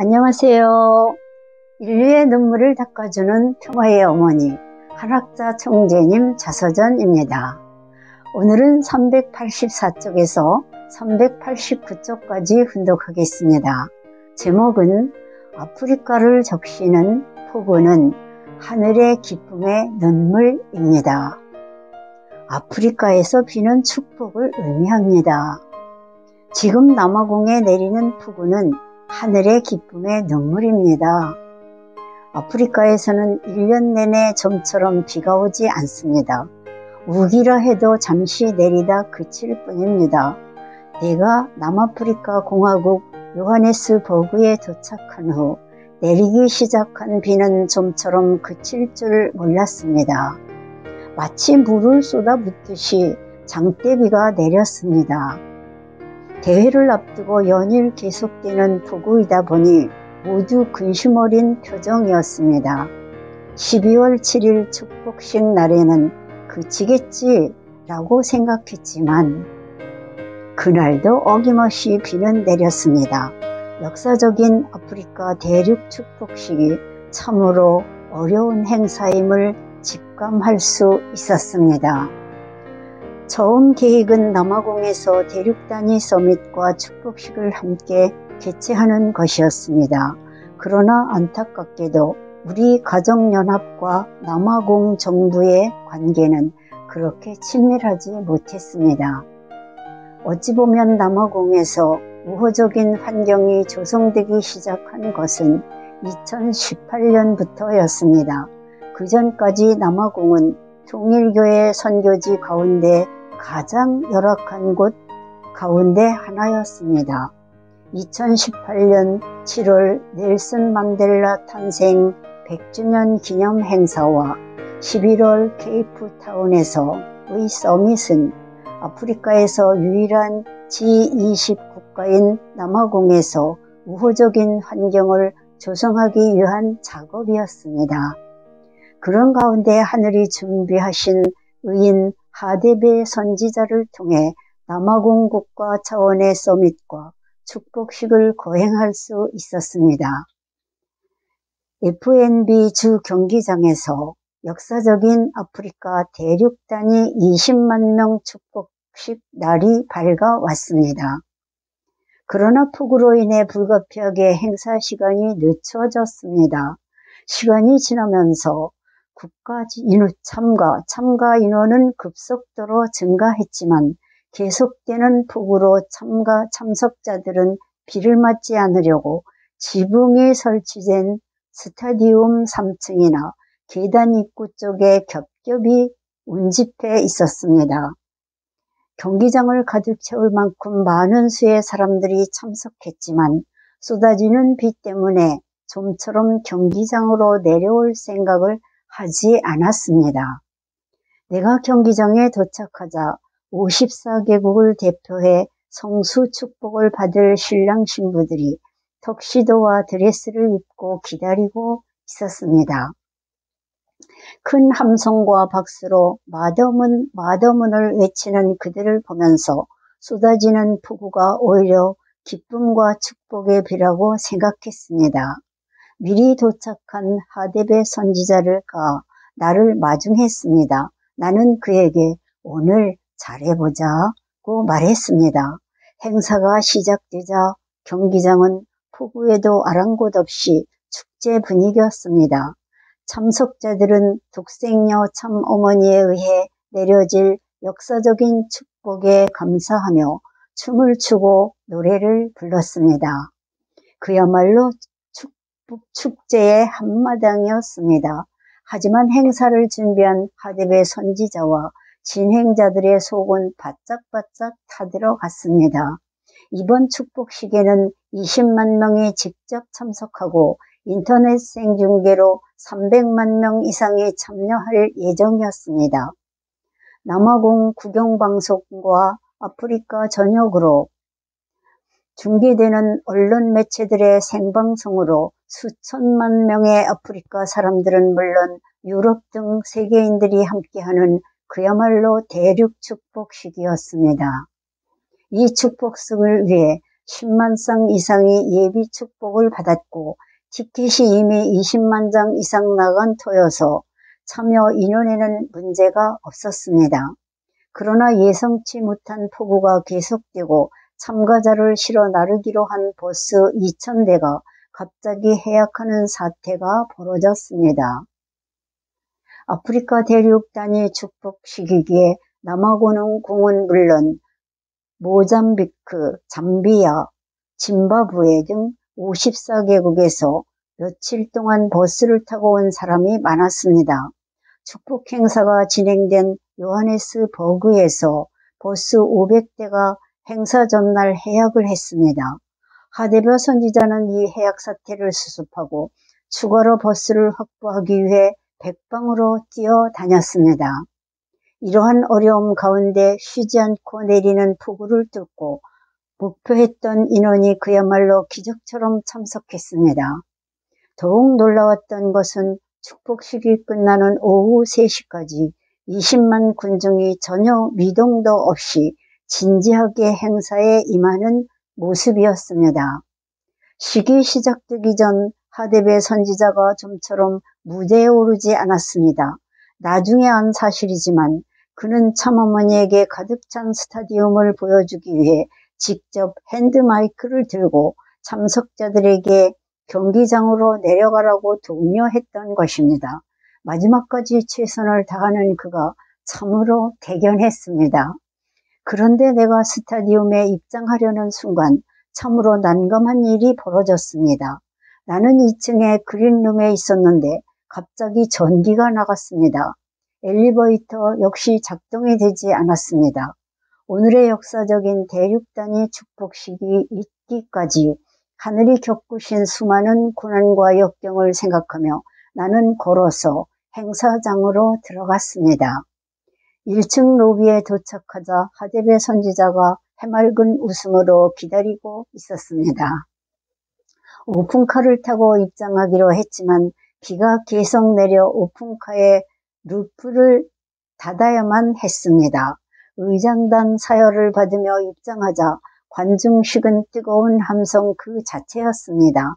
안녕하세요. 인류의 눈물을 닦아주는 평화의 어머니, 한학자 총재님 자서전입니다. 오늘은 384쪽에서 389쪽까지 훈독하겠습니다. 제목은 아프리카를 적시는 폭우는 하늘의 기쁨의 눈물입니다. 아프리카에서 비는 축복을 의미합니다. 지금 남아공에 내리는 폭우는 하늘의 기쁨의 눈물입니다. 아프리카에서는 1년 내내 좀처럼 비가 오지 않습니다. 우기라 해도 잠시 내리다 그칠 뿐입니다. 내가 남아프리카 공화국 요하네스버그에 도착한 후 내리기 시작한 비는 좀처럼 그칠 줄 몰랐습니다. 마치 물을 쏟아붓듯이 장대비가 내렸습니다. 대회를 앞두고 연일 계속되는 폭우이다 보니 모두 근심 어린 표정이었습니다. 12월 7일 축복식 날에는 그치겠지 라고 생각했지만 그날도 어김없이 비는 내렸습니다. 역사적인 아프리카 대륙 축복식이 참으로 어려운 행사임을 직감할 수 있었습니다. 처음 계획은 남아공에서 대륙 단위 서밋과 축복식을 함께 개최하는 것이었습니다. 그러나 안타깝게도 우리 가정연합과 남아공 정부의 관계는 그렇게 친밀하지 못했습니다. 어찌 보면 남아공에서 우호적인 환경이 조성되기 시작한 것은 2018년부터였습니다. 그 전까지 남아공은 통일교회 선교지 가운데 가장 열악한 곳 가운데 하나였습니다. 2018년 7월 넬슨 만델라 탄생 100주년 기념 행사와 11월 케이프타운에서의 서밋은 아프리카에서 유일한 G20 국가인 남아공에서 우호적인 환경을 조성하기 위한 작업이었습니다. 그런 가운데 하늘이 준비하신 의인 하데베 선지자를 통해 남아공 국가 차원의 서밋과 축복식을 거행할 수 있었습니다. FNB 주 경기장에서 역사적인 아프리카 대륙 단위 20만 명 축복식 날이 밝아왔습니다. 그러나 폭우로 인해 불가피하게 행사 시간이 늦춰졌습니다. 시간이 지나면서 국가 참가 인원은 급속도로 증가했지만 계속되는 폭우로 참석자들은 비를 맞지 않으려고 지붕에 설치된 스타디움 3층이나 계단 입구 쪽에 겹겹이 운집해 있었습니다. 경기장을 가득 채울 만큼 많은 수의 사람들이 참석했지만 쏟아지는 비 때문에 좀처럼 경기장으로 내려올 생각을 하지 않았습니다. 내가 경기장에 도착하자 54개국을 대표해 성수 축복을 받을 신랑 신부들이 턱시도와 드레스를 입고 기다리고 있었습니다. 큰 함성과 박수로 마더문 마더문을 외치는 그들을 보면서 쏟아지는 폭우가 오히려 기쁨과 축복의 비라고 생각했습니다. 미리 도착한 하데베 선지자가 나를 마중했습니다. 나는 그에게 오늘 잘해보자고 말했습니다. 행사가 시작되자 경기장은 폭우에도 아랑곳 없이 축제 분위기였습니다. 참석자들은 독생녀 참어머니에 의해 내려질 역사적인 축복에 감사하며 춤을 추고 노래를 불렀습니다. 그야말로 축제의 한마당이었습니다. 하지만 행사를 준비한 하데베 선지자와 진행자들의 속은 바짝바짝 타들어갔습니다. 이번 축복식에는 20만 명이 직접 참석하고 인터넷 생중계로 300만 명 이상이 참여할 예정이었습니다. 남아공 국영방송과 아프리카 전역으로 중계되는 언론 매체들의 생방송으로 수천만 명의 아프리카 사람들은 물론 유럽 등 세계인들이 함께하는 그야말로 대륙 축복식이었습니다. 이 축복식을 위해 10만 쌍 이상이 예비 축복을 받았고 티켓이 이미 20만 장 이상 나간 터여서 참여 인원에는 문제가 없었습니다. 그러나 예상치 못한 폭우가 계속되고 참가자를 실어 나르기로 한 버스 2,000대가 갑자기 해약하는 사태가 벌어졌습니다. 아프리카 대륙 단위 축복식이기에 남아공은 물론 모잠비크, 잠비아, 짐바브웨 등 54개국에서 며칠 동안 버스를 타고 온 사람이 많았습니다. 축복 행사가 진행된 요하네스버그에서 버스 500대가 행사 전날 해약을 했습니다. 하대별 선지자는 이 해약 사태를 수습하고 추가로 버스를 확보하기 위해 백방으로 뛰어다녔습니다. 이러한 어려움 가운데 쉬지 않고 내리는 폭우를 뚫고 목표했던 인원이 그야말로 기적처럼 참석했습니다. 더욱 놀라웠던 것은 축복식이 끝나는 오후 3시까지 20만 군중이 전혀 미동도 없이 진지하게 행사에 임하는 모습이었습니다. 식이 시작되기 전 하데베 선지자가 좀처럼 무대에 오르지 않았습니다. 나중에 안 사실이지만 그는 참어머니에게 가득 찬 스타디움을 보여주기 위해 직접 핸드마이크를 들고 참석자들에게 경기장으로 내려가라고 독려했던 것입니다. 마지막까지 최선을 다하는 그가 참으로 대견했습니다. 그런데 내가 스타디움에 입장하려는 순간 참으로 난감한 일이 벌어졌습니다. 나는 2층에 그린룸에 있었는데 갑자기 전기가 나갔습니다. 엘리베이터 역시 작동이 되지 않았습니다. 오늘의 역사적인 대륙 단위 축복식이 있기까지 하늘이 겪으신 수많은 고난과 역경을 생각하며 나는 걸어서 행사장으로 들어갔습니다. 1층 로비에 도착하자 하데베 선지자가 해맑은 웃음으로 기다리고 있었습니다. 오픈카를 타고 입장하기로 했지만 비가 계속 내려 오픈카의 루프를 닫아야만 했습니다. 의장단 사열을 받으며 입장하자 관중식은 뜨거운 함성 그 자체였습니다.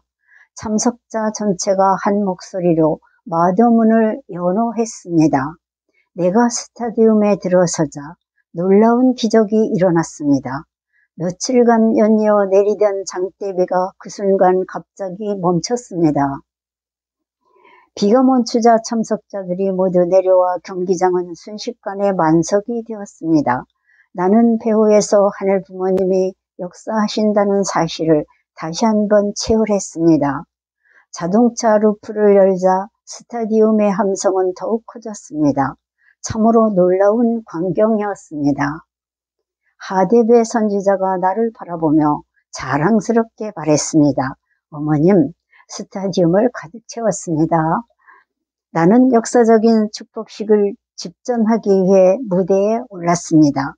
참석자 전체가 한 목소리로 마더문을 연호했습니다. 내가 스타디움에 들어서자 놀라운 기적이 일어났습니다. 며칠간 연이어 내리던 장대비가 그 순간 갑자기 멈췄습니다. 비가 멈추자 참석자들이 모두 내려와 경기장은 순식간에 만석이 되었습니다. 나는 배후에서 하늘 부모님이 역사하신다는 사실을 다시 한번 체험했습니다. 자동차 루프를 열자 스타디움의 함성은 더욱 커졌습니다. 참으로 놀라운 광경이었습니다. 하데베 선지자가 나를 바라보며 자랑스럽게 말했습니다. 어머님, 스타디움을 가득 채웠습니다. 나는 역사적인 축복식을 집전하기 위해 무대에 올랐습니다.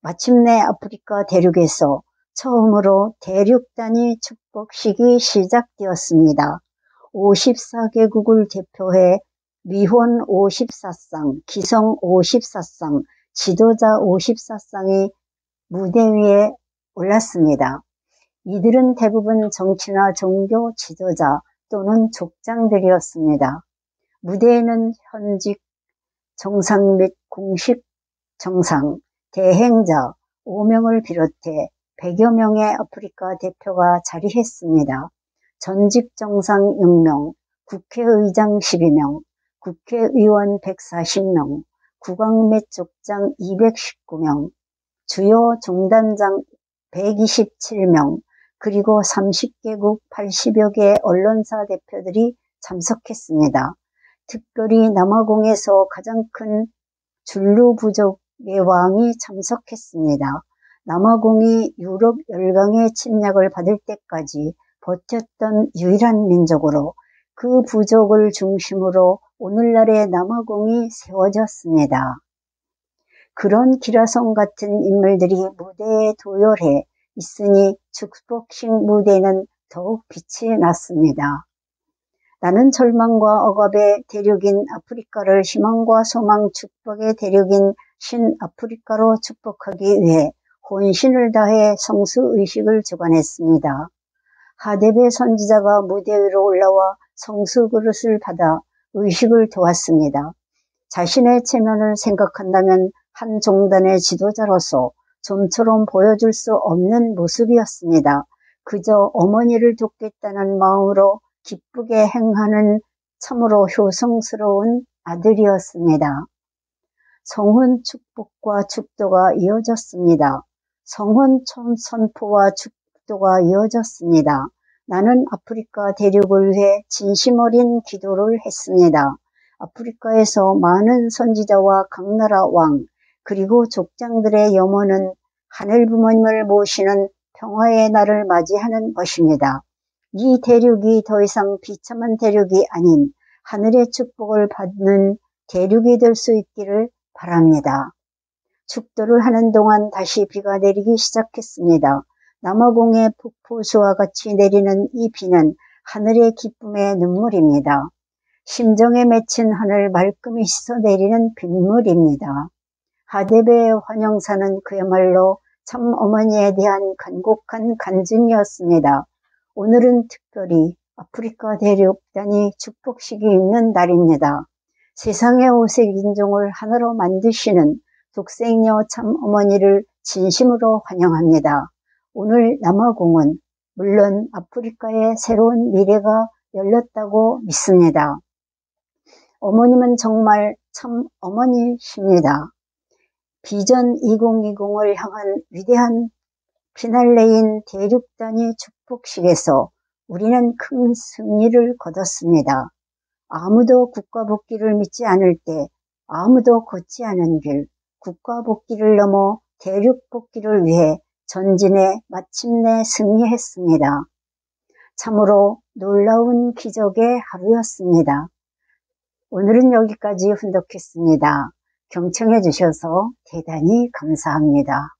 마침내 아프리카 대륙에서 처음으로 대륙 단위 축복식이 시작되었습니다. 54개국을 대표해 위원 54쌍, 기성 54쌍, 지도자 54쌍이 무대 위에 올랐습니다. 이들은 대부분 정치나 종교 지도자 또는 족장들이었습니다. 무대에는 현직 정상 및 공식 정상, 대행자 5명을 비롯해 100여 명의 아프리카 대표가 자리했습니다. 전직 정상 6명, 국회의장 12명, 국회의원 140명, 국왕 및 족장 219명, 주요 종단장 127명, 그리고 30개국 80여 개 언론사 대표들이 참석했습니다. 특별히 남아공에서 가장 큰 줄루 부족의 왕이 참석했습니다. 남아공이 유럽 열강의 침략을 받을 때까지 버텼던 유일한 민족으로 그 부족을 중심으로 오늘날의 남아공이 세워졌습니다. 그런 기라성 같은 인물들이 무대에 도열해 있으니 축복식 무대는 더욱 빛이 났습니다. 나는 절망과 억압의 대륙인 아프리카를 희망과 소망 축복의 대륙인 신아프리카로 축복하기 위해 혼신을 다해 성수의식을 주관했습니다. 하데베 선지자가 무대 위로 올라와 성수 그릇을 받아 의식을 도왔습니다. 자신의 체면을 생각한다면 한 종단의 지도자로서 좀처럼 보여줄 수 없는 모습이었습니다. 그저 어머니를 돕겠다는 마음으로 기쁘게 행하는 참으로 효성스러운 아들이었습니다. 성혼 축복과 축도가 이어졌습니다. 성혼 선포와 축도가 이어졌습니다. 나는 아프리카 대륙을 위해 진심 어린 기도를 했습니다. 아프리카에서 많은 선지자와 각나라 왕 그리고 족장들의 염원은 하늘 부모님을 모시는 평화의 날을 맞이하는 것입니다. 이 대륙이 더 이상 비참한 대륙이 아닌 하늘의 축복을 받는 대륙이 될 수 있기를 바랍니다. 축도를 하는 동안 다시 비가 내리기 시작했습니다. 남아공의 폭포수와 같이 내리는 이 비는 하늘의 기쁨의 눈물입니다. 심정에 맺힌 하늘 말끔히 씻어내리는 빗물입니다. 하데베의 환영사는 그야말로 참 어머니에 대한 간곡한 간증이었습니다. 오늘은 특별히 아프리카 대륙 단위 축복식이 있는 날입니다. 세상의 오색 인종을 하나로 만드시는 독생녀 참 어머니를 진심으로 환영합니다. 오늘 남아공은 물론 아프리카의 새로운 미래가 열렸다고 믿습니다. 어머님은 정말 참 어머니십니다. 비전 2020을 향한 위대한 피날레인 대륙 단위 축복식에서 우리는 큰 승리를 거뒀습니다. 아무도 국가 복귀를 믿지 않을 때 아무도 걷지 않은 길, 국가 복귀를 넘어 대륙 복귀를 위해 전진해 마침내 승리했습니다. 참으로 놀라운 기적의 하루였습니다. 오늘은 여기까지 훈독했습니다. 경청해 주셔서 대단히 감사합니다.